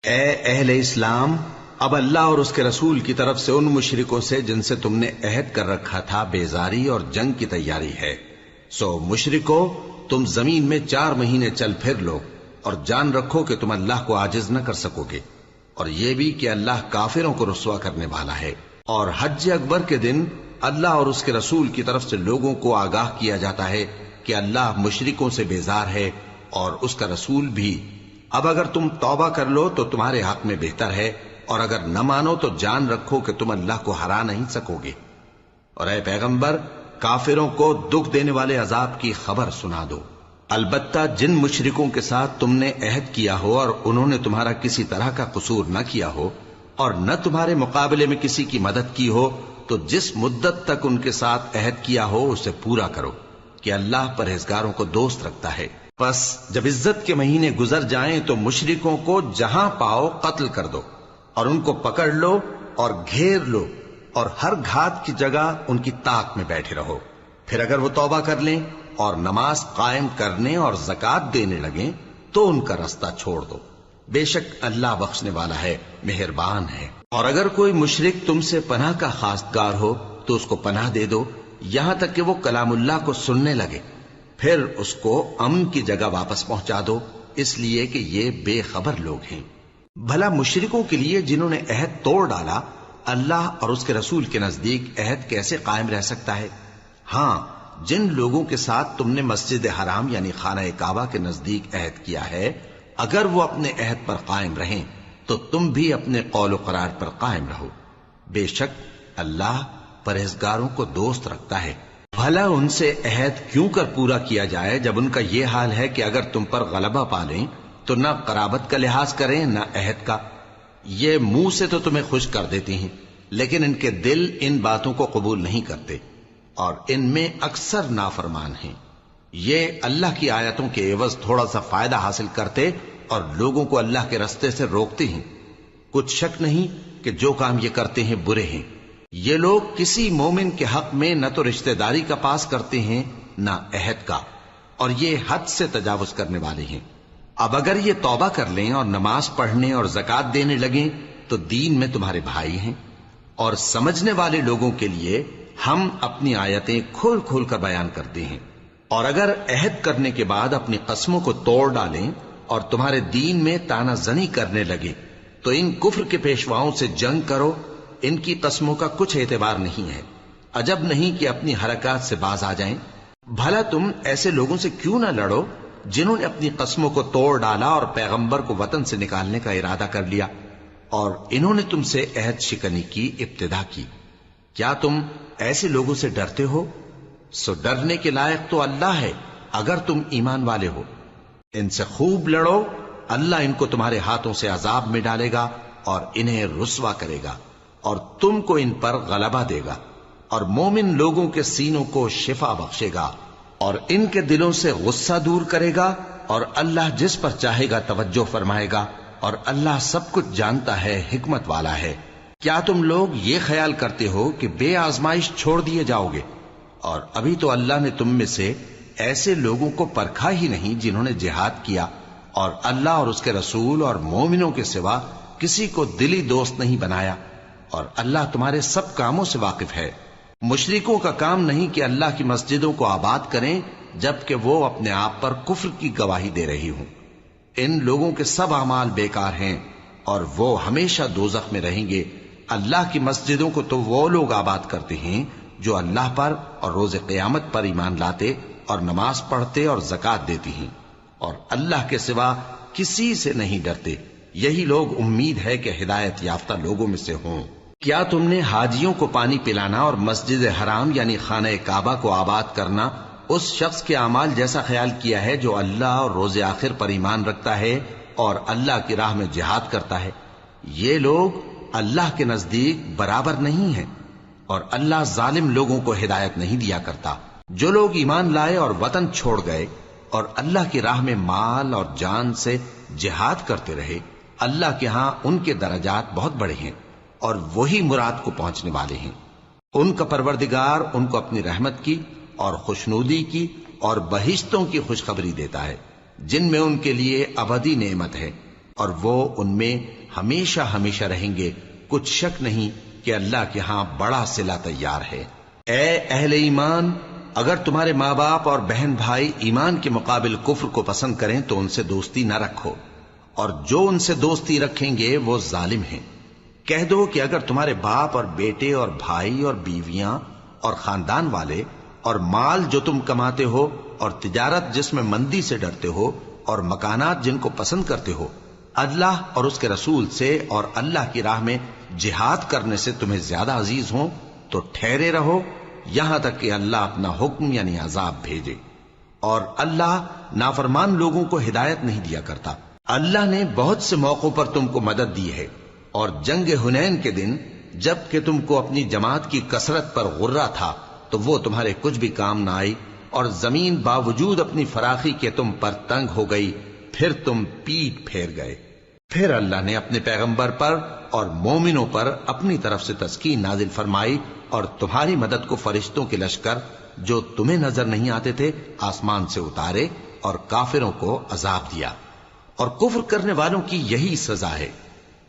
اے اہل اسلام، اب اللہ اور اس کے رسول کی طرف سے ان مشرکوں سے جن سے تم نے عہد کر رکھا تھا بیزاری اور جنگ کی تیاری ہے۔ سو مشرکو، تم زمین میں 4 مہینے چل پھر لو اور جان رکھو کہ تم اللہ کو عاجز نہ کر سکو گے، اور یہ بھی کہ اللہ کافروں کو رسوا کرنے والا ہے۔ اور حج اکبر کے دن اللہ اور اس کے رسول کی طرف سے لوگوں کو آگاہ کیا جاتا ہے کہ اللہ مشرکوں سے بیزار ہے اور اس کا رسول بھی۔ اب اگر تم توبہ کر لو تو تمہارے حق میں بہتر ہے، اور اگر نہ مانو تو جان رکھو کہ تم اللہ کو ہرا نہیں سکو گے۔ اور اے پیغمبر، کافروں کو دکھ دینے والے عذاب کی خبر سنا دو۔ البتہ جن مشرکوں کے ساتھ تم نے عہد کیا ہو اور انہوں نے تمہارا کسی طرح کا قصور نہ کیا ہو اور نہ تمہارے مقابلے میں کسی کی مدد کی ہو، تو جس مدت تک ان کے ساتھ عہد کیا ہو اسے پورا کرو، کہ اللہ پرہیزگاروں کو دوست رکھتا ہے۔ پس جب عزت کے مہینے گزر جائیں تو مشرکوں کو جہاں پاؤ قتل کر دو، اور ان کو پکڑ لو اور گھیر لو، اور ہر گھات کی جگہ ان کی طاق میں بیٹھے رہو۔ پھر اگر وہ توبہ کر لیں اور نماز قائم کرنے اور زکوٰۃ دینے لگیں تو ان کا رستہ چھوڑ دو، بے شک اللہ بخشنے والا ہے، مہربان ہے۔ اور اگر کوئی مشرک تم سے پناہ کا خواستگار ہو تو اس کو پناہ دے دو، یہاں تک کہ وہ کلام اللہ کو سننے لگے، پھر اس کو امن کی جگہ واپس پہنچا دو، اس لیے کہ یہ بے خبر لوگ ہیں۔ بھلا مشرکوں کے لیے جنہوں نے عہد توڑ ڈالا، اللہ اور اس کے رسول کے نزدیک عہد کیسے قائم رہ سکتا ہے؟ ہاں، جن لوگوں کے ساتھ تم نے مسجد حرام یعنی خانہ کعبہ کے نزدیک عہد کیا ہے، اگر وہ اپنے عہد پر قائم رہیں تو تم بھی اپنے قول و قرار پر قائم رہو، بے شک اللہ پرہیزگاروں کو دوست رکھتا ہے۔ بھلا ان سے عہد کیوں کر پورا کیا جائے جب ان کا یہ حال ہے کہ اگر تم پر غلبہ پالیں تو نہ قرابت کا لحاظ کریں نہ عہد کا۔ یہ منہ سے تو تمہیں خوش کر دیتی ہیں، لیکن ان کے دل ان باتوں کو قبول نہیں کرتے، اور ان میں اکثر نافرمان ہیں۔ یہ اللہ کی آیتوں کے عوض تھوڑا سا فائدہ حاصل کرتے اور لوگوں کو اللہ کے رستے سے روکتے ہیں۔ کچھ شک نہیں کہ جو کام یہ کرتے ہیں برے ہیں۔ یہ لوگ کسی مومن کے حق میں نہ تو رشتہ داری کا پاس کرتے ہیں نہ عہد کا، اور یہ حد سے تجاوز کرنے والے ہیں۔ اب اگر یہ توبہ کر لیں اور نماز پڑھنے اور زکوٰۃ دینے لگیں تو دین میں تمہارے بھائی ہیں، اور سمجھنے والے لوگوں کے لیے ہم اپنی آیتیں کھول کھول کر بیان کرتے ہیں۔ اور اگر عہد کرنے کے بعد اپنی قسموں کو توڑ ڈالیں اور تمہارے دین میں طعنہ زنی کرنے لگے تو ان کفر کے پیشواؤں سے جنگ کرو، ان کی قسموں کا کچھ اعتبار نہیں ہے، عجب نہیں کہ اپنی حرکات سے باز آ جائیں۔ بھلا تم ایسے لوگوں سے کیوں نہ لڑو جنہوں نے اپنی قسموں کو توڑ ڈالا اور پیغمبر کو وطن سے نکالنے کا ارادہ کر لیا، اور انہوں نے تم سے عہد شکنی کی ابتدا کی۔ کیا تم ایسے لوگوں سے ڈرتے ہو؟ سو ڈرنے کے لائق تو اللہ ہے اگر تم ایمان والے ہو۔ ان سے خوب لڑو، اللہ ان کو تمہارے ہاتھوں سے عذاب میں ڈالے گا اور انہیں رسوا کرے گا، اور تم کو ان پر غلبہ دے گا، اور مومن لوگوں کے سینوں کو شفا بخشے گا، اور ان کے دلوں سے غصہ دور کرے گا، اور اللہ جس پر چاہے گا توجہ فرمائے گا، اور اللہ سب کچھ جانتا ہے، حکمت والا ہے۔ کیا تم لوگ یہ خیال کرتے ہو کہ بے آزمائش چھوڑ دیے جاؤ گے؟ اور ابھی تو اللہ نے تم میں سے ایسے لوگوں کو پرکھا ہی نہیں جنہوں نے جہاد کیا، اور اللہ اور اس کے رسول اور مومنوں کے سوا کسی کو دلی دوست نہیں بنایا، اور اللہ تمہارے سب کاموں سے واقف ہے۔ مشرکوں کا کام نہیں کہ اللہ کی مسجدوں کو آباد کریں جبکہ وہ اپنے آپ پر کفر کی گواہی دے رہی ہوں۔ ان لوگوں کے سب اعمال بیکار ہیں اور وہ ہمیشہ دوزخ میں رہیں گے۔ اللہ کی مسجدوں کو تو وہ لوگ آباد کرتے ہیں جو اللہ پر اور روز قیامت پر ایمان لاتے اور نماز پڑھتے اور زکوٰۃ دیتی ہیں، اور اللہ کے سوا کسی سے نہیں ڈرتے۔ یہی لوگ امید ہے کہ ہدایت یافتہ لوگوں میں سے ہوں۔ کیا تم نے حاجیوں کو پانی پلانا اور مسجد حرام یعنی خانہ کعبہ کو آباد کرنا اس شخص کے اعمال جیسا خیال کیا ہے جو اللہ اور روز آخر پر ایمان رکھتا ہے اور اللہ کی راہ میں جہاد کرتا ہے؟ یہ لوگ اللہ کے نزدیک برابر نہیں ہیں، اور اللہ ظالم لوگوں کو ہدایت نہیں دیا کرتا۔ جو لوگ ایمان لائے اور وطن چھوڑ گئے اور اللہ کی راہ میں مال اور جان سے جہاد کرتے رہے، اللہ کے ہاں ان کے درجات بہت بڑے ہیں، اور وہی مراد کو پہنچنے والے ہیں۔ ان کا پروردگار ان کو اپنی رحمت کی اور خوشنودی کی اور بہشتوں کی خوشخبری دیتا ہے جن میں ان کے لیے ابدی نعمت ہے، اور وہ ان میں ہمیشہ ہمیشہ رہیں گے، کچھ شک نہیں کہ اللہ کے ہاں بڑا صلہ تیار ہے۔ اے اہل ایمان، اگر تمہارے ماں باپ اور بہن بھائی ایمان کے مقابل کفر کو پسند کریں تو ان سے دوستی نہ رکھو، اور جو ان سے دوستی رکھیں گے وہ ظالم ہیں۔ کہہ دو کہ اگر تمہارے باپ اور بیٹے اور بھائی اور بیویاں اور خاندان والے اور مال جو تم کماتے ہو اور تجارت جس میں مندی سے ڈرتے ہو اور مکانات جن کو پسند کرتے ہو اللہ اور اس کے رسول سے اور اللہ کی راہ میں جہاد کرنے سے تمہیں زیادہ عزیز ہوں تو ٹھہرے رہو یہاں تک کہ اللہ اپنا حکم یعنی عذاب بھیجے، اور اللہ نافرمان لوگوں کو ہدایت نہیں دیا کرتا۔ اللہ نے بہت سے موقعوں پر تم کو مدد دی ہے، اور جنگ حنین کے دن جب کہ تم کو اپنی جماعت کی کثرت پر غرہ تھا تو وہ تمہارے کچھ بھی کام نہ آئی، اور زمین باوجود اپنی فراخی کے تم پر تنگ ہو گئی، پھر تم پیٹ پھیر گئے۔ پھر اللہ نے اپنے پیغمبر پر اور مومنوں پر اپنی طرف سے تسکین نازل فرمائی، اور تمہاری مدد کو فرشتوں کے لشکر جو تمہیں نظر نہیں آتے تھے آسمان سے اتارے، اور کافروں کو عذاب دیا، اور کفر کرنے والوں کی یہی سزا ہے۔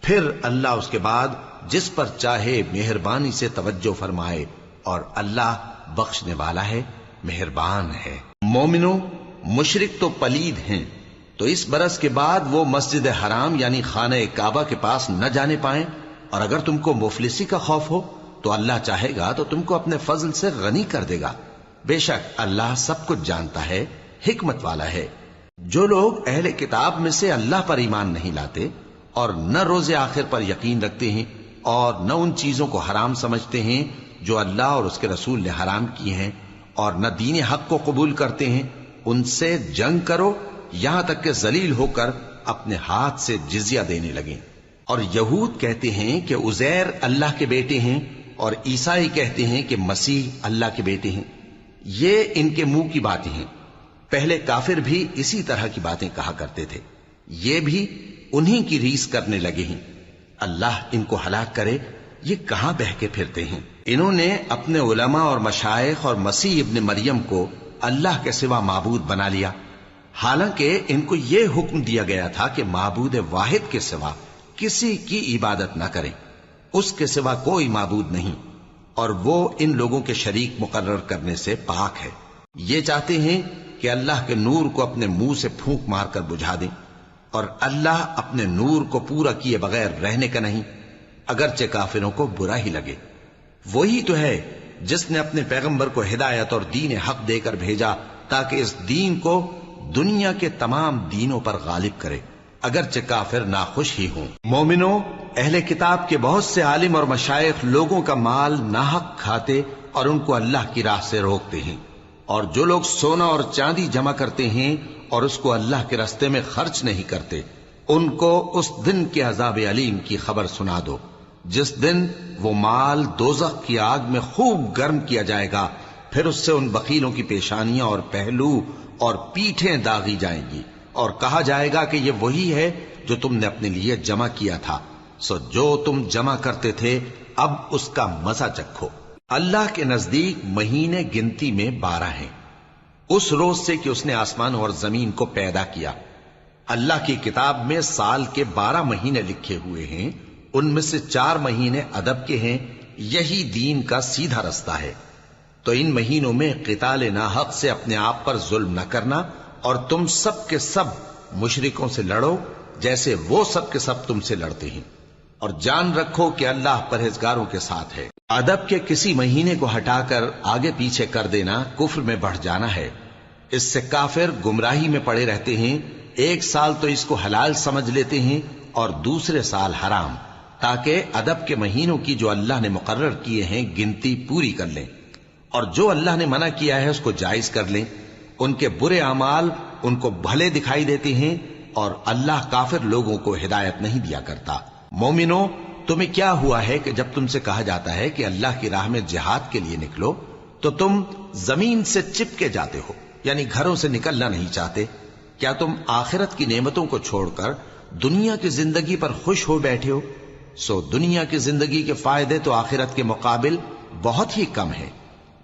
پھر اللہ اس کے بعد جس پر چاہے مہربانی سے توجہ فرمائے، اور اللہ بخشنے والا ہے، مہربان ہے۔ مومنوں، مشرک تو پلید ہیں، تو اس برس کے بعد وہ مسجد حرام یعنی خانہ کعبہ کے پاس نہ جانے پائیں، اور اگر تم کو مفلسی کا خوف ہو تو اللہ چاہے گا تو تم کو اپنے فضل سے غنی کر دے گا، بے شک اللہ سب کچھ جانتا ہے، حکمت والا ہے۔ جو لوگ اہل کتاب میں سے اللہ پر ایمان نہیں لاتے اور نہ روز آخر پر یقین رکھتے ہیں اور نہ ان چیزوں کو حرام سمجھتے ہیں جو اللہ اور اس کے رسول نے حرام کی ہیں، اور نہ دین حق کو قبول کرتے ہیں، ان سے جنگ کرو یہاں تک کہ ذلیل ہو کر اپنے ہاتھ سے جزیہ دینے لگیں۔ اور یہود کہتے ہیں کہ عزیر اللہ کے بیٹے ہیں، اور عیسائی کہتے ہیں کہ مسیح اللہ کے بیٹے ہیں۔ یہ ان کے منہ کی باتیں ہیں، پہلے کافر بھی اسی طرح کی باتیں کہا کرتے تھے، یہ بھی انہی کی ریس کرنے لگے ہیں۔ اللہ ان کو ہلاک کرے، یہ کہاں بہکے پھرتے ہیں۔ انہوں نے اپنے علماء اور مشائخ اور مسیح ابن مریم کو اللہ کے سوا معبود بنا لیا، حالانکہ ان کو یہ حکم دیا گیا تھا کہ معبود واحد کے سوا کسی کی عبادت نہ کریں، اس کے سوا کوئی معبود نہیں، اور وہ ان لوگوں کے شریک مقرر کرنے سے پاک ہے۔ یہ چاہتے ہیں کہ اللہ کے نور کو اپنے منہ سے پھونک مار کر بجھا دیں، اور اللہ اپنے نور کو پورا کیے بغیر رہنے کا نہیں، اگرچہ کافروں کو برا ہی لگے۔ وہی تو ہے جس نے اپنے پیغمبر کو ہدایت اور دین حق دے کر بھیجا تاکہ اس دین کو دنیا کے تمام دینوں پر غالب کرے، اگرچہ کافر ناخوش ہی ہوں۔ مومنوں، اہل کتاب کے بہت سے عالم اور مشائخ لوگوں کا مال ناحق کھاتے اور ان کو اللہ کی راہ سے روکتے ہیں، اور جو لوگ سونا اور چاندی جمع کرتے ہیں اور اس کو اللہ کے راستے میں خرچ نہیں کرتے، ان کو اس دن کے عذاب علیم کی خبر سنا دو، جس دن وہ مال دوزخ کی آگ میں خوب گرم کیا جائے گا، پھر اس سے ان بخیلوں کی پیشانیاں اور پہلو اور پیٹھیں داغی جائیں گی، اور کہا جائے گا کہ یہ وہی ہے جو تم نے اپنے لیے جمع کیا تھا، سو جو تم جمع کرتے تھے اب اس کا مزہ چکھو۔ اللہ کے نزدیک مہینے گنتی میں 12 ہیں، اس روز سے کہ اس نے آسمان اور زمین کو پیدا کیا۔ اللہ کی کتاب میں سال کے 12 مہینے لکھے ہوئے ہیں، ان میں سے 4 مہینے ادب کے ہیں، یہی دین کا سیدھا رستہ ہے۔ تو ان مہینوں میں قتال ناحق سے اپنے آپ پر ظلم نہ کرنا، اور تم سب کے سب مشرکوں سے لڑو جیسے وہ سب کے سب تم سے لڑتے ہیں، اور جان رکھو کہ اللہ پرہیزگاروں کے ساتھ ہے۔ ادب کے کسی مہینے کو ہٹا کر آگے پیچھے کر دینا کفر میں بڑھ جانا ہے، اس سے کافر گمراہی میں پڑے رہتے ہیں۔ ایک سال تو اس کو حلال سمجھ لیتے ہیں اور دوسرے سال حرام، تاکہ ادب کے مہینوں کی جو اللہ نے مقرر کیے ہیں گنتی پوری کر لیں، اور جو اللہ نے منع کیا ہے اس کو جائز کر لیں۔ ان کے برے اعمال ان کو بھلے دکھائی دیتے ہیں، اور اللہ کافر لوگوں کو ہدایت نہیں دیا کرتا۔ مومنوں، تمہیں کیا ہوا ہے کہ جب تم سے کہا جاتا ہے کہ اللہ کی راہ میں جہاد کے لیے نکلو تو تم زمین سے چپکے جاتے ہو، یعنی گھروں سے نکلنا نہیں چاہتے؟ کیا تم آخرت کی نعمتوں کو چھوڑ کر دنیا کی زندگی پر خوش ہو بیٹھے ہو؟ سو دنیا کی زندگی کے فائدے تو آخرت کے مقابل بہت ہی کم ہے۔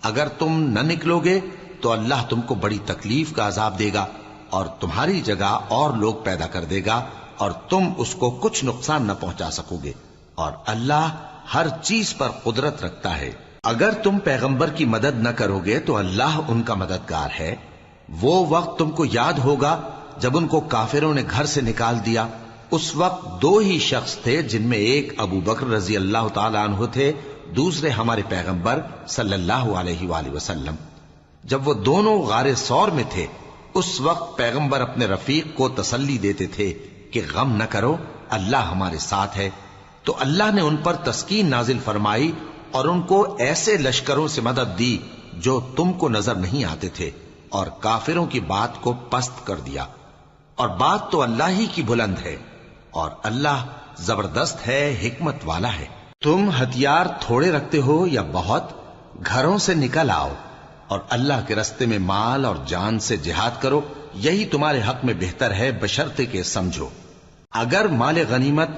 اگر تم نہ نکلو گے تو اللہ تم کو بڑی تکلیف کا عذاب دے گا، اور تمہاری جگہ اور لوگ پیدا کر دے گا، اور تم اس کو کچھ نقصان نہ پہنچا سکو گے، اور اللہ ہر چیز پر قدرت رکھتا ہے۔ اگر تم پیغمبر کی مدد نہ کرو گے تو اللہ ان کا مددگار ہے۔ وہ وقت تم کو یاد ہوگا جب ان کو کافروں نے گھر سے نکال دیا۔ اس وقت دو ہی شخص تھے، جن میں ایک ابو بکر رضی اللہ تعالی عنہ تھے، دوسرے ہمارے پیغمبر صلی اللہ علیہ وآلہ وسلم۔ جب وہ دونوں غار ثور میں تھے، اس وقت پیغمبر اپنے رفیق کو تسلی دیتے تھے کہ غم نہ کرو، اللہ ہمارے ساتھ ہے۔ تو اللہ نے ان پر تسکین نازل فرمائی اور ان کو ایسے لشکروں سے مدد دی جو تم کو نظر نہیں آتے تھے، اور کافروں کی بات کو پست کر دیا۔ اور بات تو اللہ ہی کی بلند ہے، اور اللہ زبردست ہے، حکمت والا ہے۔ تم ہتھیار تھوڑے رکھتے ہو یا بہت، گھروں سے نکل آؤ اور اللہ کے رستے میں مال اور جان سے جہاد کرو، یہی تمہارے حق میں بہتر ہے، بشرطے کہ سمجھو۔ اگر مال غنیمت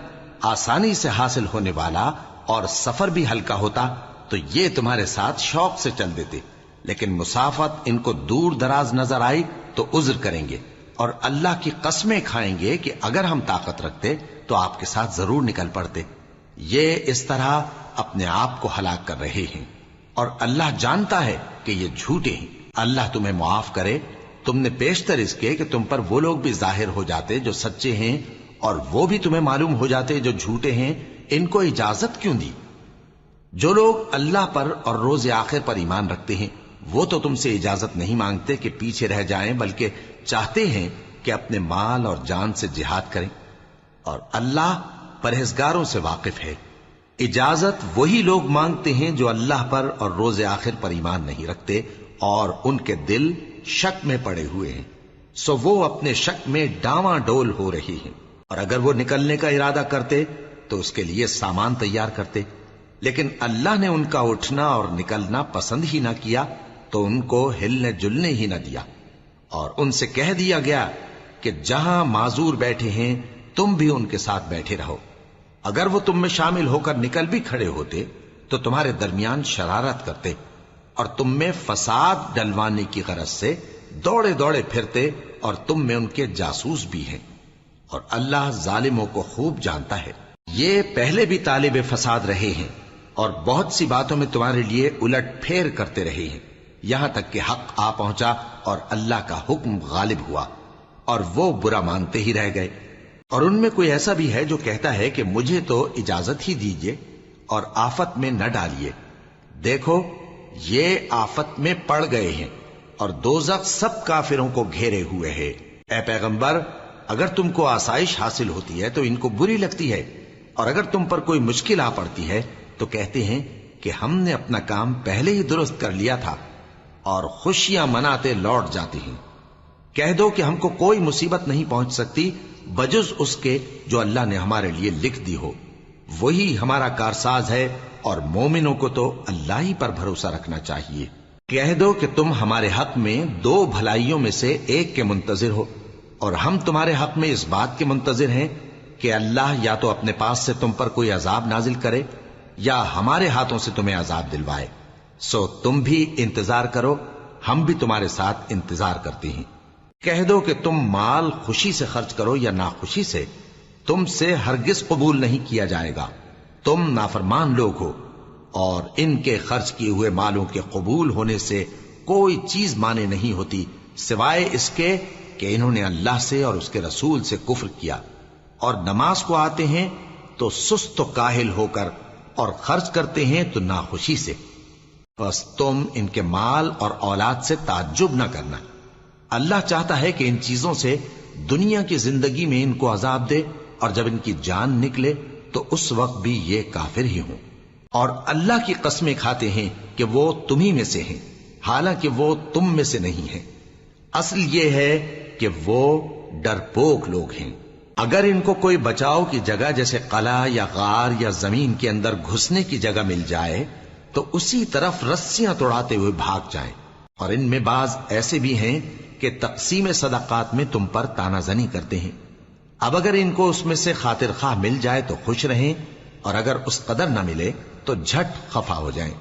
آسانی سے حاصل ہونے والا اور سفر بھی ہلکا ہوتا تو یہ تمہارے ساتھ شوق سے چل دیتے، لیکن مسافت ان کو دور دراز نظر آئی تو عذر کریں گے، اور اللہ کی قسمیں کھائیں گے کہ اگر ہم طاقت رکھتے تو آپ کے ساتھ ضرور نکل پڑتے۔ یہ اس طرح اپنے آپ کو ہلاک کر رہے ہیں، اور اللہ جانتا ہے کہ یہ جھوٹے ہیں۔ اللہ تمہیں معاف کرے، تم نے پیشتر اس کے کہ تم پر وہ لوگ بھی ظاہر ہو جاتے جو سچے ہیں، اور وہ بھی تمہیں معلوم ہو جاتے جو جھوٹے ہیں۔ ان کو اجازت کیوں دی؟ جو لوگ اللہ پر اور روز آخر پر ایمان رکھتے ہیں وہ تو تم سے اجازت نہیں مانگتے کہ پیچھے رہ جائیں، بلکہ چاہتے ہیں کہ اپنے مال اور جان سے جہاد کریں، اور اللہ پرہیزگاروں سے واقف ہے۔ اجازت وہی لوگ مانگتے ہیں جو اللہ پر اور روز آخر پر ایمان نہیں رکھتے اور ان کے دل شک میں پڑے ہوئے ہیں، سو وہ اپنے شک میں ڈاواں ڈول ہو رہی ہیں۔ اور اگر وہ نکلنے کا ارادہ کرتے تو اس کے لیے سامان تیار کرتے، لیکن اللہ نے ان کا اٹھنا اور نکلنا پسند ہی نہ کیا تو ان کو ہلنے جلنے ہی نہ دیا، اور ان سے کہہ دیا گیا کہ جہاں معذور بیٹھے ہیں تم بھی ان کے ساتھ بیٹھے رہو۔ اگر وہ تم میں شامل ہو کر نکل بھی کھڑے ہوتے تو تمہارے درمیان شرارت کرتے اور تم میں فساد ڈلوانے کی غرض سے دوڑے دوڑے پھرتے، اور تم میں ان کے جاسوس بھی ہیں، اور اللہ ظالموں کو خوب جانتا ہے۔ یہ پہلے بھی طالب فساد رہے ہیں اور بہت سی باتوں میں تمہارے لیے الٹ پھیر کرتے رہے ہیں، یہاں تک کہ حق آ پہنچا اور اللہ کا حکم غالب ہوا، اور وہ برا مانتے ہی رہ گئے۔ اور ان میں کوئی ایسا بھی ہے جو کہتا ہے کہ مجھے تو اجازت ہی دیجئے اور آفت میں نہ ڈالیے۔ دیکھو یہ آفت میں پڑ گئے ہیں، اور دوزخ سب کافروں کو گھیرے ہوئے ہے۔ اے پیغمبر، اگر تم کو آسائش حاصل ہوتی ہے تو ان کو بری لگتی ہے، اور اگر تم پر کوئی مشکل آ پڑتی ہے تو کہتے ہیں کہ ہم نے اپنا کام پہلے ہی درست کر لیا تھا، اور خوشیاں مناتے لوٹ جاتے ہیں۔ کہہ دو کہ ہم کو کوئی مصیبت نہیں پہنچ سکتی بجز اس کے جو اللہ نے ہمارے لیے لکھ دی ہو، وہی ہمارا کارساز ہے، اور مومنوں کو تو اللہ ہی پر بھروسہ رکھنا چاہیے۔ کہہ دو کہ تم ہمارے حق میں دو بھلائیوں میں سے ایک کے منتظر ہو، اور ہم تمہارے حق میں اس بات کے منتظر ہیں کہ اللہ یا تو اپنے پاس سے تم پر کوئی عذاب نازل کرے یا ہمارے ہاتھوں سے تمہیں عذاب دلوائے، سو تم بھی انتظار کرو، ہم بھی تمہارے ساتھ انتظار کرتے ہیں۔ کہہ دو کہ تم مال خوشی سے خرچ کرو یا ناخوشی سے، تم سے ہرگز قبول نہیں کیا جائے گا، تم نافرمان لوگ ہو، اور ان کے خرچ کیے ہوئے مالوں کے قبول ہونے سے کوئی چیز مانے نہیں ہوتی سوائے اس کے کہ انہوں نے اللہ سے اور اس کے رسول سے کفر کیا، اور نماز کو آتے ہیں تو سست و کاہل ہو کر، اور خرچ کرتے ہیں تو ناخوشی سے۔ بس تم ان کے مال اور اولاد سے تعجب نہ کرنا، اللہ چاہتا ہے کہ ان چیزوں سے دنیا کی زندگی میں ان کو عذاب دے، اور جب ان کی جان نکلے تو اس وقت بھی یہ کافر ہی ہوں، اور اللہ کی قسمیں کھاتے ہیں کہ وہ تمہیں میں سے ہیں، حالانکہ وہ تم میں سے نہیں ہیں۔ اصل یہ ہے کہ وہ ڈرپوک لوگ ہیں۔ اگر ان کو کوئی بچاؤ کی جگہ جیسے قلعہ یا غار یا زمین کے اندر گھسنے کی جگہ مل جائے تو اسی طرف رسیاں توڑاتے ہوئے بھاگ جائیں، اور ان میں بعض ایسے بھی ہیں کہ تقسیم صدقات میں تم پر تانا زنی کرتے ہیں۔ اب اگر ان کو اس میں سے خاطر خواہ مل جائے تو خوش رہیں، اور اگر اس قدر نہ ملے تو جھٹ خفا ہو جائیں۔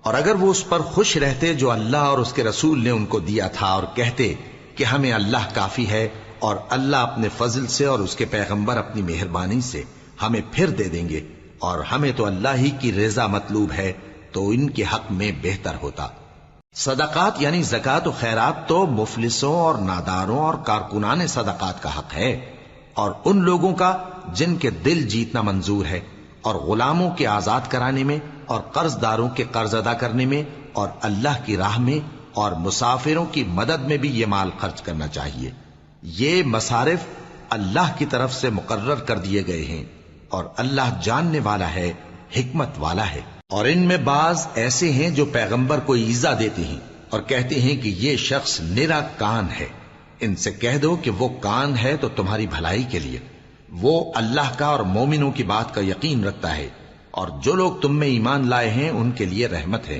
اور اگر وہ اس پر خوش رہتے جو اللہ اور اس کے رسول نے ان کو دیا تھا، اور کہتے کہ ہمیں اللہ کافی ہے اور اللہ اپنے فضل سے اور اس کے پیغمبر اپنی مہربانی سے ہمیں پھر دے دیں گے، اور ہمیں تو اللہ ہی کی رضا مطلوب ہے، تو ان کے حق میں بہتر ہوتا۔ صدقات یعنی زکوٰۃ و خیرات تو مفلسوں اور ناداروں اور کارکنان صدقات کا حق ہے، اور ان لوگوں کا جن کے دل جیتنا منظور ہے، اور غلاموں کے آزاد کرانے میں، اور قرض داروں کے قرض ادا کرنے میں، اور اللہ کی راہ میں اور مسافروں کی مدد میں بھی یہ مال خرچ کرنا چاہیے۔ یہ مصارف اللہ کی طرف سے مقرر کر دیے گئے ہیں، اور اللہ جاننے والا ہے، حکمت والا ہے۔ اور ان میں بعض ایسے ہیں جو پیغمبر کو ایذا دیتے ہیں اور کہتے ہیں کہ یہ شخص نرا کان ہے۔ ان سے کہہ دو کہ وہ کان ہے تو تمہاری بھلائی کے لیے، وہ اللہ کا اور مومنوں کی بات کا یقین رکھتا ہے، اور جو لوگ تم میں ایمان لائے ہیں ان کے لیے رحمت ہے،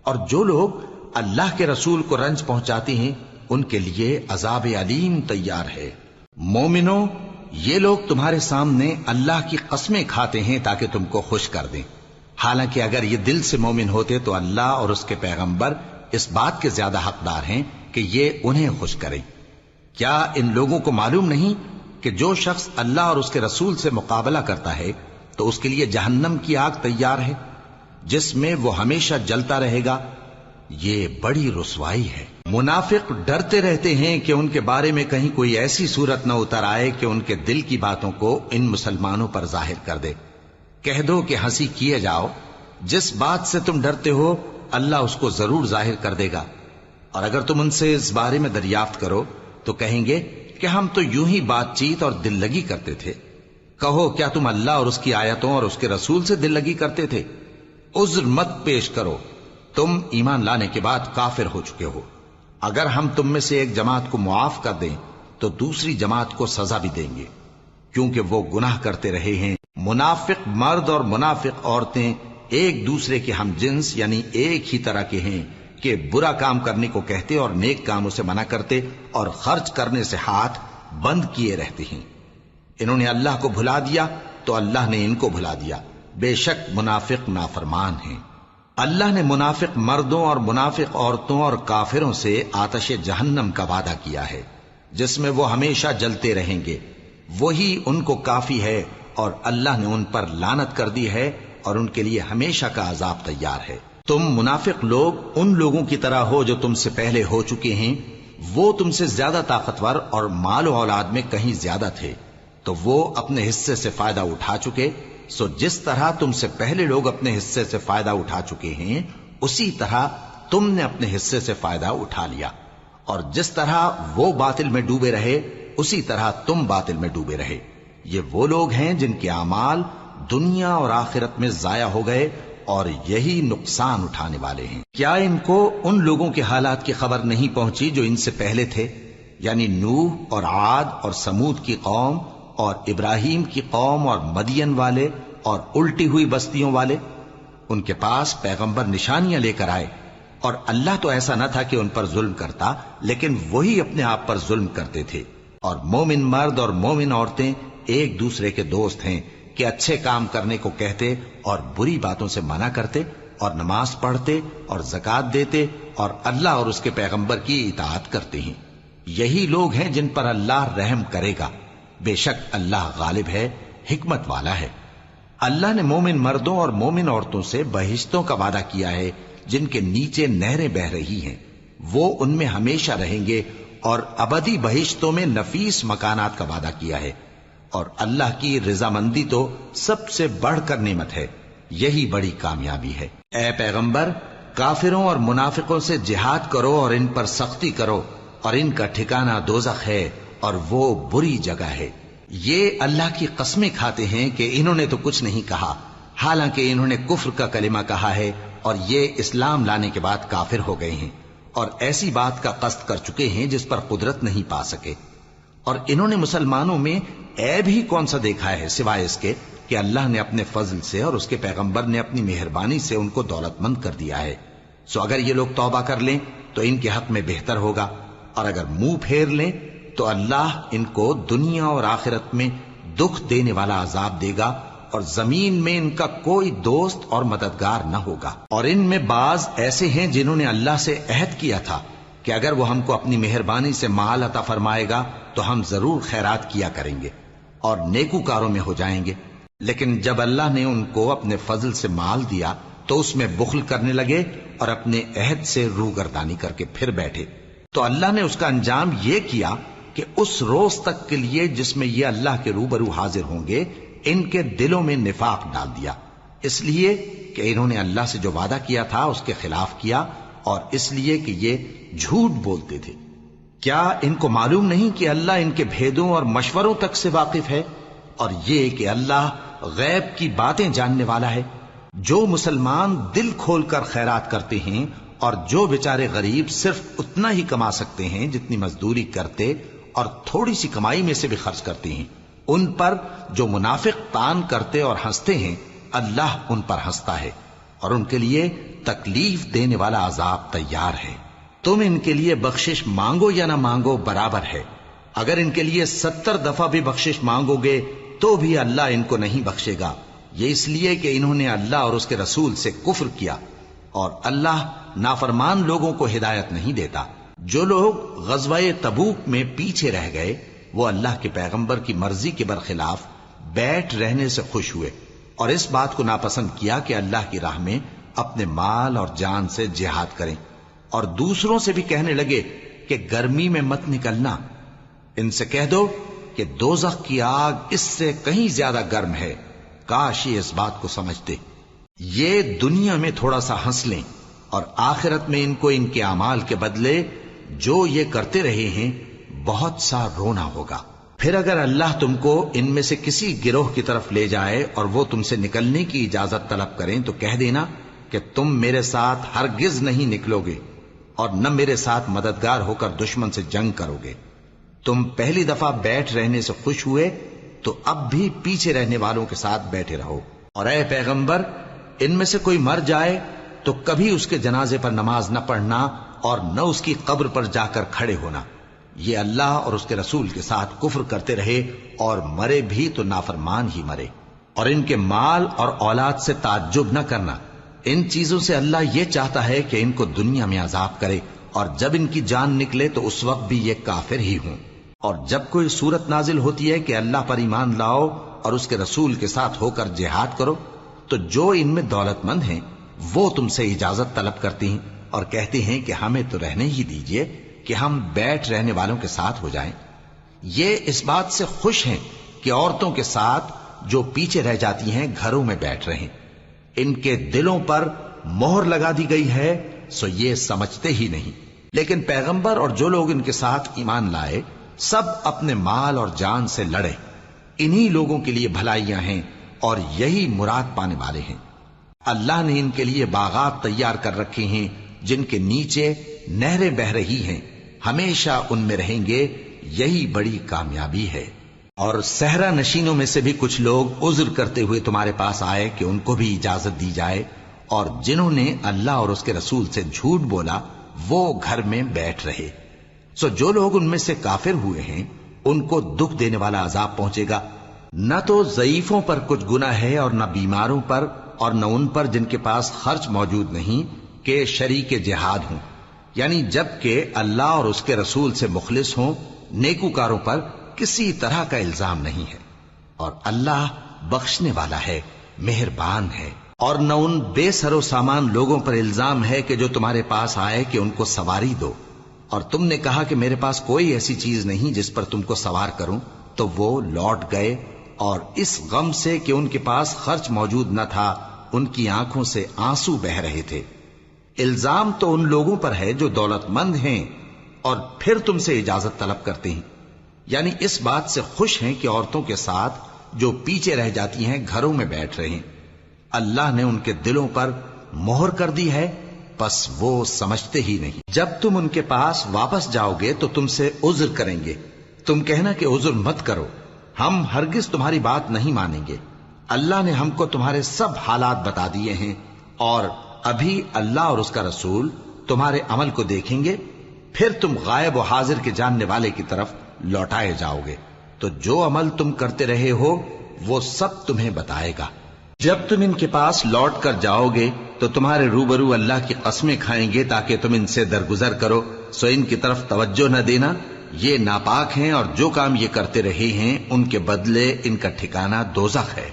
اور جو لوگ اللہ کے رسول کو رنج پہنچاتے ہیں ان کے لیے عذاب علیم تیار ہے۔ مومنوں، یہ لوگ تمہارے سامنے اللہ کی قسمیں کھاتے ہیں تاکہ تم کو خوش کر دیں، حالانکہ اگر یہ دل سے مومن ہوتے تو اللہ اور اس کے پیغمبر اس بات کے زیادہ حقدار ہیں کہ یہ انہیں خوش کریں۔ کیا ان لوگوں کو معلوم نہیں کہ جو شخص اللہ اور اس کے رسول سے مقابلہ کرتا ہے تو اس کے لیے جہنم کی آگ تیار ہے، جس میں وہ ہمیشہ جلتا رہے گا؟ یہ بڑی رسوائی ہے۔ منافق ڈرتے رہتے ہیں کہ ان کے بارے میں کہیں کوئی ایسی صورت نہ اتر آئے کہ ان کے دل کی باتوں کو ان مسلمانوں پر ظاہر کر دے۔ کہہ دو کہ ہنسی کیے جاؤ، جس بات سے تم ڈرتے ہو اللہ اس کو ضرور ظاہر کر دے گا، اور اگر تم ان سے اس بارے میں دریافت کرو تو کہیں گے کہ ہم تو یوں ہی بات چیت اور دل لگی کرتے تھے۔ کہو کیا تم اللہ اور اس کی آیتوں اور اس کے رسول سے دل لگی کرتے تھے؟ عذر مت پیش کرو، تم ایمان لانے کے بعد کافر ہو چکے ہو۔ اگر ہم تم میں سے ایک جماعت کو معاف کر دیں تو دوسری جماعت کو سزا بھی دیں گے، کیونکہ وہ گناہ کرتے رہے ہیں۔ منافق مرد اور منافق عورتیں ایک دوسرے کے ہم جنس یعنی ایک ہی طرح کے ہیں کہ برا کام کرنے کو کہتے اور نیک کاموں سے منع کرتے اور خرچ کرنے سے ہاتھ بند کیے رہتے ہیں۔ انہوں نے اللہ کو بھلا دیا تو اللہ نے ان کو بھلا دیا، بے شک منافق نافرمان ہیں۔ اللہ نے منافق مردوں اور منافق عورتوں اور کافروں سے آتش جہنم کا وعدہ کیا ہے، جس میں وہ ہمیشہ جلتے رہیں گے، وہی ان کو کافی ہے، اور اللہ نے ان پر لعنت کر دی ہے اور ان کے لیے ہمیشہ کا عذاب تیار ہے۔ تم منافق لوگ ان لوگوں کی طرح ہو جو تم سے پہلے ہو چکے ہیں، وہ تم سے زیادہ طاقتور اور مال و اولاد میں کہیں زیادہ تھے، تو وہ اپنے حصے سے فائدہ اٹھا چکے، سو جس طرح تم سے پہلے لوگ اپنے حصے سے فائدہ اٹھا چکے ہیں اسی طرح تم نے اپنے حصے سے فائدہ اٹھا لیا، اور جس طرح وہ باطل میں ڈوبے رہے اسی طرح تم باطل میں ڈوبے رہے۔ یہ وہ لوگ ہیں جن کے اعمال دنیا اور آخرت میں ضائع ہو گئے اور یہی نقصان اٹھانے والے ہیں۔ کیا ان کو ان لوگوں کے حالات کی خبر نہیں پہنچی جو ان سے پہلے تھے، یعنی نوح اور عاد اور سمود کی قوم اور ابراہیم کی قوم اور مدین والے اور الٹی ہوئی بستیوں والے؟ ان کے پاس پیغمبر نشانیاں لے کر آئے، اور اللہ تو ایسا نہ تھا کہ ان پر ظلم کرتا، لیکن وہی اپنے آپ پر ظلم کرتے تھے۔ اور مومن مرد اور مومن عورتیں ایک دوسرے کے دوست ہیں کہ اچھے کام کرنے کو کہتے اور بری باتوں سے منع کرتے، اور نماز پڑھتے اور زکوٰۃ دیتے اور اللہ اور اس کے پیغمبر کی اطاعت کرتے ہیں۔ یہی لوگ ہیں جن پر اللہ رحم کرے گا، بے شک اللہ غالب ہے، حکمت والا ہے۔ اللہ نے مومن مردوں اور مومن عورتوں سے بہشتوں کا وعدہ کیا ہے جن کے نیچے نہریں بہ رہی ہیں، وہ ان میں ہمیشہ رہیں گے، اور ابدی بہشتوں میں نفیس مکانات کا وعدہ کیا ہے۔ اور اللہ کی رضامندی تو سب سے بڑھ کر نعمت ہے، یہی بڑی کامیابی ہے۔ اے پیغمبر، کافروں اور منافقوں سے جہاد کرو اور ان پر سختی کرو، اور ان کا ٹھکانہ دوزخ ہے اور وہ بری جگہ ہے۔ یہ اللہ کی قسمیں کھاتے ہیں کہ انہوں نے تو کچھ نہیں کہا، حالانکہ انہوں نے کفر کا کلمہ کہا ہے اور یہ اسلام لانے کے بعد کافر ہو گئے ہیں، اور ایسی بات کا قصد کر چکے ہیں جس پر قدرت نہیں پا سکے۔ اور انہوں نے مسلمانوں میں عیب ہی کون سا دیکھا ہے سوائے اس کے کہ اللہ نے اپنے فضل سے اور اس کے پیغمبر نے اپنی مہربانی سے ان کو دولت مند کر دیا ہے۔ سو اگر یہ لوگ توبہ کر لیں تو ان کے حق میں بہتر ہوگا، اور اگر منہ پھیر لیں تو اللہ ان کو دنیا اور آخرت میں دکھ دینے والا عذاب دے گا، اور زمین میں ان کا کوئی دوست اور مددگار نہ ہوگا۔ اور ان میں بعض ایسے ہیں جنہوں نے اللہ سے عہد کیا تھا کہ اگر وہ ہم کو اپنی مہربانی سے مال عطا فرمائے گا تو ہم ضرور خیرات کیا کریں گے اور نیکوکاروں میں ہو جائیں گے۔ لیکن جب اللہ نے ان کو اپنے فضل سے مال دیا تو اس میں بخل کرنے لگے اور اپنے عہد سے روگردانی کر کے پھر بیٹھے، تو اللہ نے اس کا انجام یہ کیا کہ اس روز تک کے لیے جس میں یہ اللہ کے روبرو حاضر ہوں گے ان کے دلوں میں نفاق ڈال دیا، اس لیے کہ انہوں نے اللہ سے جو وعدہ کیا تھا اس کے خلاف کیا، اور اس لیے کہ یہ جھوٹ بولتے تھے۔ کیا ان کو معلوم نہیں کہ اللہ ان کے بھیدوں اور مشوروں تک سے واقف ہے، اور یہ کہ اللہ غیب کی باتیں جاننے والا ہے؟ جو مسلمان دل کھول کر خیرات کرتے ہیں اور جو بیچارے غریب صرف اتنا ہی کما سکتے ہیں جتنی مزدوری کرتے اور تھوڑی سی کمائی میں سے بھی خرچ کرتے ہیں، ان پر جو منافق تان کرتے اور ہنستے ہیں اللہ ان پر ہنستا ہے اور ان کے لیے تکلیف دینے والا عذاب تیار ہے۔ تم ان کے لیے بخشش مانگو یا نہ مانگو برابر ہے، اگر ان کے لیے 70 دفعہ بھی بخشش مانگو گے تو بھی اللہ ان کو نہیں بخشے گا، یہ اس لیے کہ انہوں نے اللہ اور اس کے رسول سے کفر کیا، اور اللہ نافرمان لوگوں کو ہدایت نہیں دیتا۔ جو لوگ غزوہ تبوک میں پیچھے رہ گئے وہ اللہ کے پیغمبر کی مرضی کے برخلاف بیٹھ رہنے سے خوش ہوئے اور اس بات کو ناپسند کیا کہ اللہ کی راہ میں اپنے مال اور جان سے جہاد کریں، اور دوسروں سے بھی کہنے لگے کہ گرمی میں مت نکلنا، ان سے کہہ دو کہ دوزخ کی آگ اس سے کہیں زیادہ گرم ہے، کاش یہ اس بات کو سمجھتے۔ یہ دنیا میں تھوڑا سا ہنس لیں اور آخرت میں ان کو ان کے اعمال کے بدلے جو یہ کرتے رہے ہیں بہت سا رونا ہوگا۔ پھر اگر اللہ تم کو ان میں سے کسی گروہ کی طرف لے جائے اور وہ تم سے نکلنے کی اجازت طلب کریں تو کہہ دینا کہ تم میرے ساتھ ہرگز نہیں نکلو گے اور نہ میرے ساتھ مددگار ہو کر دشمن سے جنگ کرو گے۔ تم پہلی دفعہ بیٹھ رہنے سے خوش ہوئے تو اب بھی پیچھے رہنے والوں کے ساتھ بیٹھے رہو، اور اے پیغمبر ان میں سے کوئی مر جائے تو کبھی اس کے جنازے پر نماز نہ پڑھنا اور نہ اس کی قبر پر جا کر کھڑے ہونا، یہ اللہ اور اس کے رسول کے ساتھ کفر کرتے رہے اور مرے بھی تو نافرمان ہی مرے۔ اور ان کے مال اور اولاد سے تعجب نہ کرنا، ان چیزوں سے اللہ یہ چاہتا ہے کہ ان کو دنیا میں عذاب کرے اور جب ان کی جان نکلے تو اس وقت بھی یہ کافر ہی ہوں۔ اور جب کوئی صورت نازل ہوتی ہے کہ اللہ پر ایمان لاؤ اور اس کے رسول کے ساتھ ہو کر جہاد کرو تو جو ان میں دولت مند ہیں وہ تم سے اجازت طلب کرتے ہیں اور کہتے ہیں کہ ہمیں تو رہنے ہی دیجئے کہ ہم بیٹھ رہنے والوں کے ساتھ ہو جائیں۔ یہ اس بات سے خوش ہیں کہ عورتوں کے ساتھ جو پیچھے رہ جاتی ہیں گھروں میں بیٹھ رہیں، ان کے دلوں پر مہر لگا دی گئی ہے سو یہ سمجھتے ہی نہیں۔ لیکن پیغمبر اور جو لوگ ان کے ساتھ ایمان لائے سب اپنے مال اور جان سے لڑے، انہی لوگوں کے لیے بھلائیاں ہیں اور یہی مراد پانے والے ہیں۔ اللہ نے ان کے لیے باغات تیار کر رکھے ہیں جن کے نیچے نہریں بہ رہی ہیں، ہمیشہ ان میں رہیں گے، یہی بڑی کامیابی ہے۔ اور صحرا نشینوں میں سے بھی کچھ لوگ عذر کرتے ہوئے تمہارے پاس آئے کہ ان کو بھی اجازت دی جائے، اور جنہوں نے اللہ اور اس کے رسول سے جھوٹ بولا وہ گھر میں بیٹھ رہے۔ سو جو لوگ ان میں سے کافر ہوئے ہیں ان کو دکھ دینے والا عذاب پہنچے گا، نہ تو ضعیفوں پر کچھ گناہ ہے اور نہ بیماروں پر اور نہ ان پر جن کے پاس خرچ موجود نہیں کہ شریک جہاد ہوں، یعنی جب کہ اللہ اور اس کے رسول سے مخلص ہوں، نیکوکاروں پر کسی طرح کا الزام نہیں ہے، اور اللہ بخشنے والا ہے، مہربان ہے۔ اور نہ ان بے سر و سامان لوگوں پر الزام ہے کہ جو تمہارے پاس آئے کہ ان کو سواری دو، اور تم نے کہا کہ میرے پاس کوئی ایسی چیز نہیں جس پر تم کو سوار کروں، تو وہ لوٹ گئے، اور اس غم سے کہ ان کے پاس خرچ موجود نہ تھا ان کی آنکھوں سے آنسو بہ رہے تھے۔ الزام تو ان لوگوں پر ہے جو دولت مند ہیں اور پھر تم سے اجازت طلب کرتے ہیں، یعنی اس بات سے خوش ہیں کہ عورتوں کے ساتھ جو پیچھے رہ جاتی ہیں گھروں میں بیٹھ رہے ہیں۔ اللہ نے ان کے دلوں پر مہر کر دی ہے، پس وہ سمجھتے ہی نہیں۔ جب تم ان کے پاس واپس جاؤ گے تو تم سے عذر کریں گے، تم کہنا کہ عذر مت کرو، ہم ہرگز تمہاری بات نہیں مانیں گے۔ اللہ نے ہم کو تمہارے سب حالات بتا دیے ہیں، اور ابھی اللہ اور اس کا رسول تمہارے عمل کو دیکھیں گے، پھر تم غائب و حاضر کے جاننے والے کی طرف لوٹائے جاؤ گے، تو جو عمل تم کرتے رہے ہو وہ سب تمہیں بتائے گا۔ جب تم ان کے پاس لوٹ کر جاؤ گے تو تمہارے روبرو اللہ کی قسمیں کھائیں گے تاکہ تم ان سے درگزر کرو، سو ان کی طرف توجہ نہ دینا یہ ناپاک ہیں اور جو کام یہ کرتے رہے ہیں ان کے بدلے ان کا ٹھکانہ دوزخ ہے۔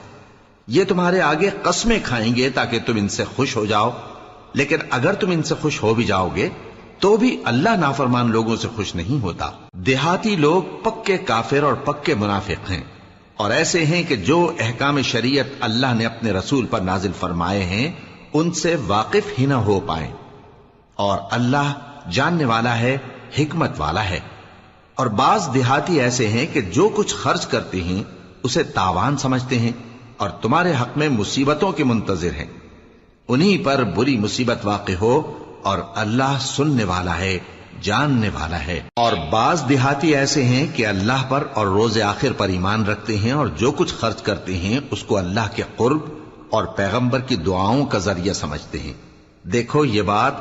یہ تمہارے آگے قسمیں کھائیں گے تاکہ تم ان سے خوش ہو جاؤ، لیکن اگر تم ان سے خوش ہو بھی جاؤ گے تو بھی اللہ نافرمان لوگوں سے خوش نہیں ہوتا۔ دیہاتی لوگ پکے کافر اور پکے منافق ہیں، اور ایسے ہیں کہ جو احکام شریعت اللہ نے اپنے رسول پر نازل فرمائے ہیں ان سے واقف ہی نہ ہو پائیں، اور اللہ جاننے والا ہے، حکمت والا ہے۔ اور بعض دیہاتی ایسے ہیں کہ جو کچھ خرچ کرتے ہیں اسے تاوان سمجھتے ہیں اور تمہارے حق میں مصیبتوں کے منتظر ہیں، انہی پر بری مصیبت واقع ہو، اور اللہ سننے والا ہے، جاننے والا ہے۔ اور بعض دیہاتی ایسے ہیں کہ اللہ پر اور روز آخر پر ایمان رکھتے ہیں، اور جو کچھ خرچ کرتے ہیں اس کو اللہ کے قرب اور پیغمبر کی دعاؤں کا ذریعہ سمجھتے ہیں۔ دیکھو یہ بات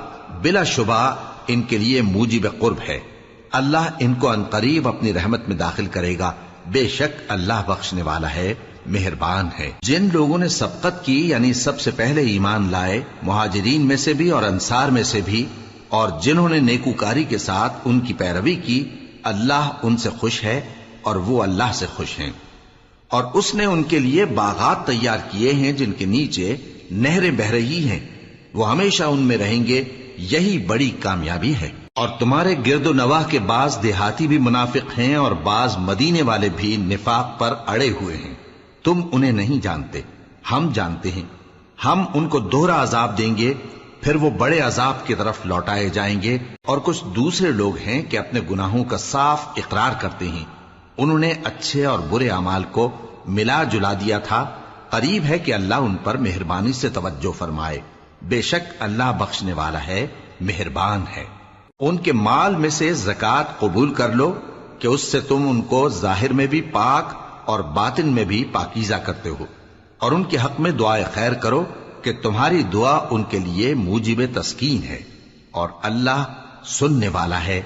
بلا شبہ ان کے لیے موجب قرب ہے، اللہ ان کو عنقریب اپنی رحمت میں داخل کرے گا، بے شک اللہ بخشنے والا ہے، مہربان ہے۔ جن لوگوں نے سبقت کی یعنی سب سے پہلے ایمان لائے، مہاجرین میں سے بھی اور انصار میں سے بھی، اور جنہوں نے نیکوکاری کے ساتھ ان کی پیروی کی، اللہ ان سے خوش ہے اور وہ اللہ سے خوش ہیں۔ اور اس نے ان کے لیے باغات تیار کیے ہیں جن کے نیچے نہریں بہہ رہی ہیں، وہ ہمیشہ ان میں رہیں گے، یہی بڑی کامیابی ہے۔ اور تمہارے گرد و نواح کے بعض دیہاتی بھی منافق ہیں اور بعض مدینے والے بھی نفاق پر اڑے ہوئے ہیں، تم انہیں نہیں جانتے، ہم جانتے ہیں۔ ہم ان کو دوہرا عذاب دیں گے، پھر وہ بڑے عذاب کی طرف لوٹائے جائیں گے۔ اور کچھ دوسرے لوگ ہیں کہ اپنے گناہوں کا صاف اقرار کرتے ہیں، انہوں نے اچھے اور برے اعمال کو ملا جلا دیا تھا، قریب ہے کہ اللہ ان پر مہربانی سے توجہ فرمائے، بے شک اللہ بخشنے والا ہے، مہربان ہے۔ ان کے مال میں سے زکوٰۃ قبول کر لو کہ اس سے تم ان کو ظاہر میں بھی پاک اور باطن میں بھی پاکیزہ کرتے ہو، اور ان کے حق میں دعائے خیر کرو کہ تمہاری دعا ان کے لیے موجب تسکین ہے، اور اللہ سننے والا ہے،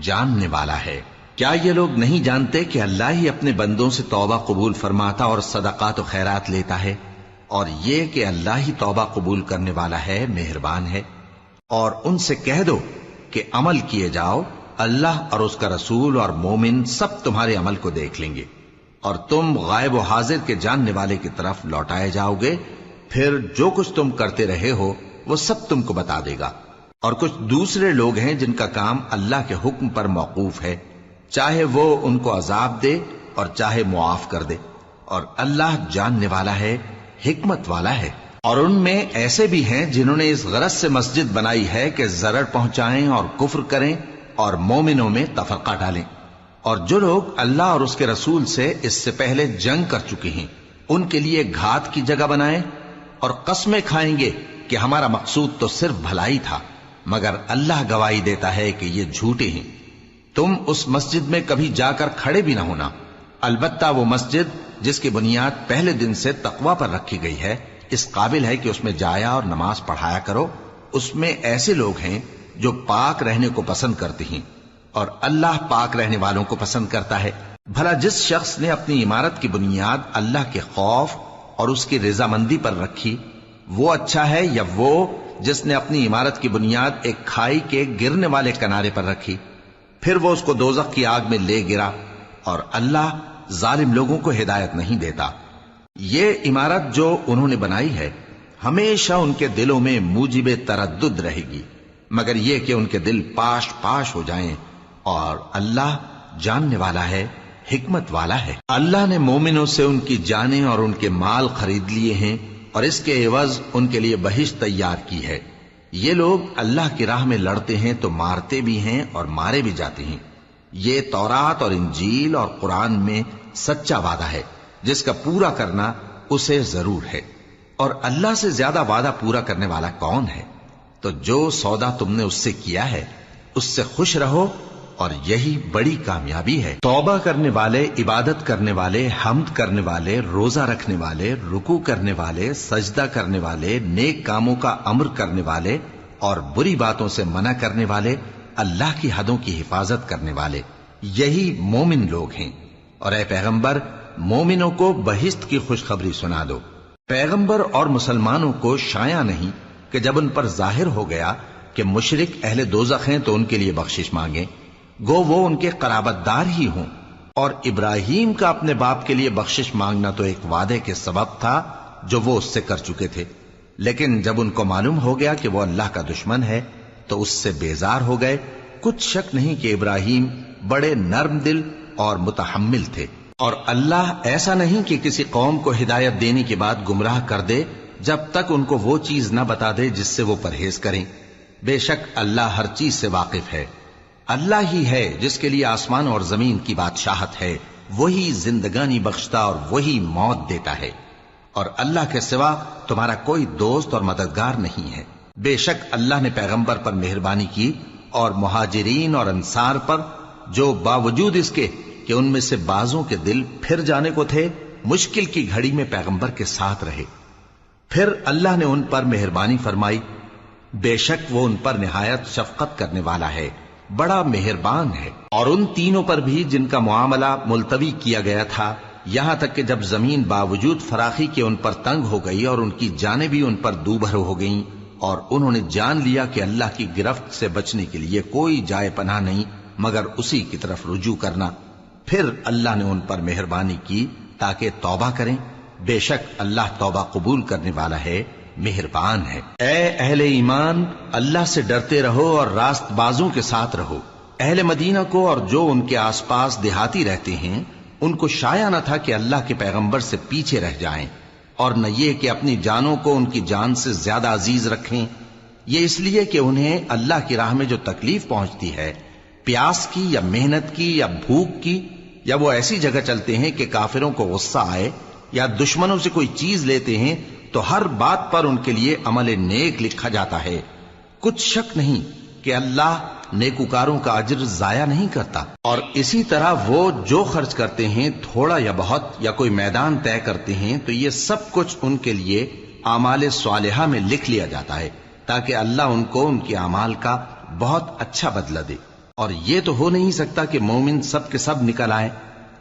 جاننے والا ہے۔ کیا یہ لوگ نہیں جانتے کہ اللہ ہی اپنے بندوں سے توبہ قبول فرماتا اور صدقات و خیرات لیتا ہے، اور یہ کہ اللہ ہی توبہ قبول کرنے والا ہے، مہربان ہے۔ اور ان سے کہہ دو کہ عمل کیے جاؤ، اللہ اور اس کا رسول اور مومن سب تمہارے عمل کو دیکھ لیں گے، اور تم غائب و حاضر کے جاننے والے کی طرف لوٹائے جاؤ گے، پھر جو کچھ تم کرتے رہے ہو وہ سب تم کو بتا دے گا۔ اور کچھ دوسرے لوگ ہیں جن کا کام اللہ کے حکم پر موقوف ہے، چاہے وہ ان کو عذاب دے اور چاہے معاف کر دے، اور اللہ جاننے والا ہے، حکمت والا ہے۔ اور ان میں ایسے بھی ہیں جنہوں نے اس غرض سے مسجد بنائی ہے کہ ضرر پہنچائیں اور کفر کریں اور مومنوں میں تفرقہ ڈالیں، اور جو لوگ اللہ اور اس کے رسول سے اس سے پہلے جنگ کر چکے ہیں ان کے لیے گھات کی جگہ بنائیں، اور قسمیں کھائیں گے کہ ہمارا مقصود تو صرف بھلائی تھا، مگر اللہ گواہی دیتا ہے کہ یہ جھوٹے ہیں۔ تم اس مسجد میں کبھی جا کر کھڑے بھی نہ ہونا، البتہ وہ مسجد جس کی بنیاد پہلے دن سے تقوی پر رکھی گئی ہے اس قابل ہے کہ اس میں جایا اور نماز پڑھایا کرو۔ اس میں ایسے لوگ ہیں جو پاک رہنے کو پسند کرتے ہیں، اور اللہ پاک رہنے والوں کو پسند کرتا ہے۔ بھلا جس شخص نے اپنی عمارت کی بنیاد اللہ کے خوف اور اس کی رضامندی پر رکھی، وہ اچھا ہے یا وہ جس نے اپنی عمارت کی بنیاد ایک کھائی کے گرنے والے کنارے پر رکھی، پھر وہ اس کو دوزخ کی آگ میں لے گرا، اور اللہ ظالم لوگوں کو ہدایت نہیں دیتا۔ یہ عمارت جو انہوں نے بنائی ہے ہمیشہ ان کے دلوں میں موجب تردد رہے گی، مگر یہ کہ ان کے دل پاش پاش ہو جائیں، اور اللہ جاننے والا ہے، حکمت والا ہے۔ اللہ نے مومنوں سے ان کی جانیں اور ان کے مال خرید لیے ہیں، اور اس کے عوض ان کے لیے بہشت تیار کی ہے۔ یہ لوگ اللہ کی راہ میں لڑتے ہیں تو مارتے بھی ہیں اور مارے بھی جاتے ہیں۔ یہ تورات اور انجیل اور قرآن میں سچا وعدہ ہے جس کا پورا کرنا اسے ضرور ہے، اور اللہ سے زیادہ وعدہ پورا کرنے والا کون ہے؟ تو جو سودا تم نے اس سے کیا ہے اس سے خوش رہو، اور یہی بڑی کامیابی ہے۔ توبہ کرنے والے، عبادت کرنے والے، حمد کرنے والے، روزہ رکھنے والے، رکوع کرنے والے، سجدہ کرنے والے، نیک کاموں کا امر کرنے والے اور بری باتوں سے منع کرنے والے، اللہ کی حدوں کی حفاظت کرنے والے، یہی مومن لوگ ہیں۔ اور اے پیغمبر، مومنوں کو بہشت کی خوشخبری سنا دو۔ پیغمبر اور مسلمانوں کو شایع نہیں کہ جب ان پر ظاہر ہو گیا کہ مشرک اہل دوزخ ہیں تو ان کے لیے بخشش مانگیں، گو وہ ان کے قرابت دار ہی ہوں۔ اور ابراہیم کا اپنے باپ کے لیے بخشش مانگنا تو ایک وعدے کے سبب تھا جو وہ اس سے کر چکے تھے، لیکن جب ان کو معلوم ہو گیا کہ وہ اللہ کا دشمن ہے تو اس سے بیزار ہو گئے۔ کچھ شک نہیں کہ ابراہیم بڑے نرم دل اور متحمل تھے، اور اللہ ایسا نہیں کہ کسی قوم کو ہدایت دینے کے بعد گمراہ کر دے جب تک ان کو وہ چیز نہ بتا دے جس سے وہ پرہیز کریں۔ بے شک اللہ ہر چیز سے واقف ہے۔ اللہ ہی ہے جس کے لیے آسمان اور زمین کی بادشاہت ہے، وہی زندگانی بخشتا اور وہی موت دیتا ہے، اور اللہ کے سوا تمہارا کوئی دوست اور مددگار نہیں ہے۔ بے شک اللہ نے پیغمبر پر مہربانی کی اور مہاجرین اور انصار پر، جو باوجود اس کے کہ ان میں سے بعضوں کے دل پھر جانے کو تھے، مشکل کی گھڑی میں پیغمبر کے ساتھ رہے۔ پھر اللہ نے ان پر مہربانی فرمائی، بے شک وہ ان پر نہایت شفقت کرنے والا ہے، بڑا مہربان ہے۔ اور ان تینوں پر بھی جن کا معاملہ ملتوی کیا گیا تھا، یہاں تک کہ جب زمین باوجود فراخی کے ان پر تنگ ہو گئی اور ان کی جانیں بھی ان پر دوبھر ہو گئیں، اور انہوں نے جان لیا کہ اللہ کی گرفت سے بچنے کے لیے کوئی جائے پناہ نہیں مگر اسی کی طرف رجوع کرنا، پھر اللہ نے ان پر مہربانی کی تاکہ توبہ کریں۔ بے شک اللہ توبہ قبول کرنے والا ہے، مہربان ہے۔ اے اہل ایمان، اللہ سے ڈرتے رہو اور راست بازوں کے ساتھ رہو۔ اہل مدینہ کو اور جو ان کے آس پاس دیہاتی رہتے ہیں، ان کو شایع نہ تھا کہ اللہ کے پیغمبر سے پیچھے رہ جائیں، اور نہ یہ کہ اپنی جانوں کو ان کی جان سے زیادہ عزیز رکھیں۔ یہ اس لیے کہ انہیں اللہ کی راہ میں جو تکلیف پہنچتی ہے، پیاس کی یا محنت کی یا بھوک کی، یا وہ ایسی جگہ چلتے ہیں کہ کافروں کو غصہ آئے، یا دشمنوں سے کوئی چیز لیتے ہیں، تو ہر بات پر ان کے لیے عمل نیک لکھا جاتا ہے۔ کچھ شک نہیں کہ اللہ نیکوکاروں کا اجر ضائع نہیں کرتا۔ اور اسی طرح وہ جو خرچ کرتے ہیں، تھوڑا یا بہت، یا کوئی میدان طے کرتے ہیں، تو یہ سب کچھ ان کے لیے اعمال صالحہ میں لکھ لیا جاتا ہے، تاکہ اللہ ان کو ان کے اعمال کا بہت اچھا بدلہ دے۔ اور یہ تو ہو نہیں سکتا کہ مومن سب کے سب نکل آئیں،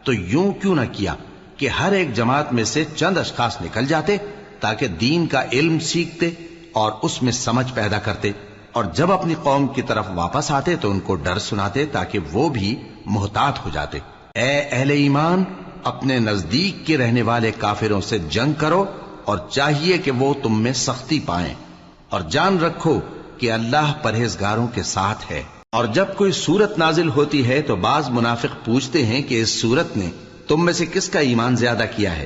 تو یوں کیوں نہ کیا کہ ہر ایک جماعت میں سے چند اشخاص نکل جاتے تاکہ دین کا علم سیکھتے اور اس میں سمجھ پیدا کرتے، اور جب اپنی قوم کی طرف واپس آتے تو ان کو ڈر سناتے تاکہ وہ بھی محتاط ہو جاتے۔ اے اہل ایمان، اپنے نزدیک کے رہنے والے کافروں سے جنگ کرو، اور چاہیے کہ وہ تم میں سختی پائیں، اور جان رکھو کہ اللہ پرہیزگاروں کے ساتھ ہے۔ اور جب کوئی سورت نازل ہوتی ہے تو بعض منافق پوچھتے ہیں کہ اس سورت نے تم میں سے کس کا ایمان زیادہ کیا ہے؟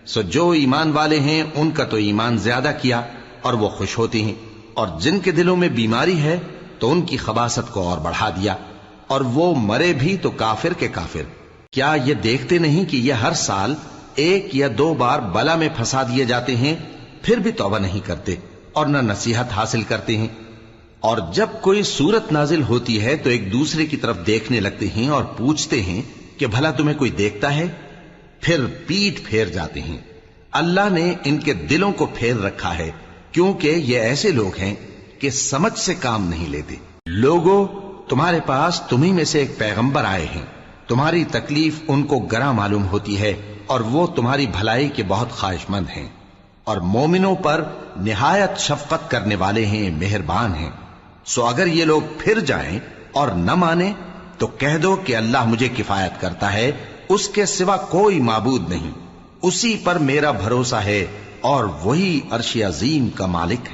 سو جو ایمان والے ہیں ان کا تو ایمان زیادہ کیا اور وہ خوش ہوتی ہیں، اور جن کے دلوں میں بیماری ہے تو ان کی خباثت کو اور بڑھا دیا، اور وہ مرے بھی تو کافر کے کافر۔ کیا یہ دیکھتے نہیں کہ یہ ہر سال 1 یا 2 بار بلا میں پھنسا دیے جاتے ہیں، پھر بھی توبہ نہیں کرتے اور نہ نصیحت حاصل کرتے ہیں؟ اور جب کوئی سورت نازل ہوتی ہے تو ایک دوسرے کی طرف دیکھنے لگتے ہیں اور پوچھتے ہیں کہ بھلا تمہیں کوئی دیکھتا ہے؟ پھر پیٹ پھیر جاتے ہیں۔ اللہ نے ان کے دلوں کو پھیر رکھا ہے، کیونکہ یہ ایسے لوگ ہیں کہ سمجھ سے کام نہیں لیتے۔ لوگوں، تمہارے پاس تمہیں میں سے ایک پیغمبر آئے ہیں، تمہاری تکلیف ان کو گراں معلوم ہوتی ہے، اور وہ تمہاری بھلائی کے بہت خواہش مند ہیں، اور مومنوں پر نہایت شفقت کرنے والے ہیں، مہربان ہیں۔ سو اگر یہ لوگ پھر جائیں اور نہ مانیں تو کہہ دو کہ اللہ مجھے کفایت کرتا ہے، اس کے سوا کوئی معبود نہیں، اسی پر میرا بھروسہ ہے، اور وہی عرش عظیم کا مالک ہے۔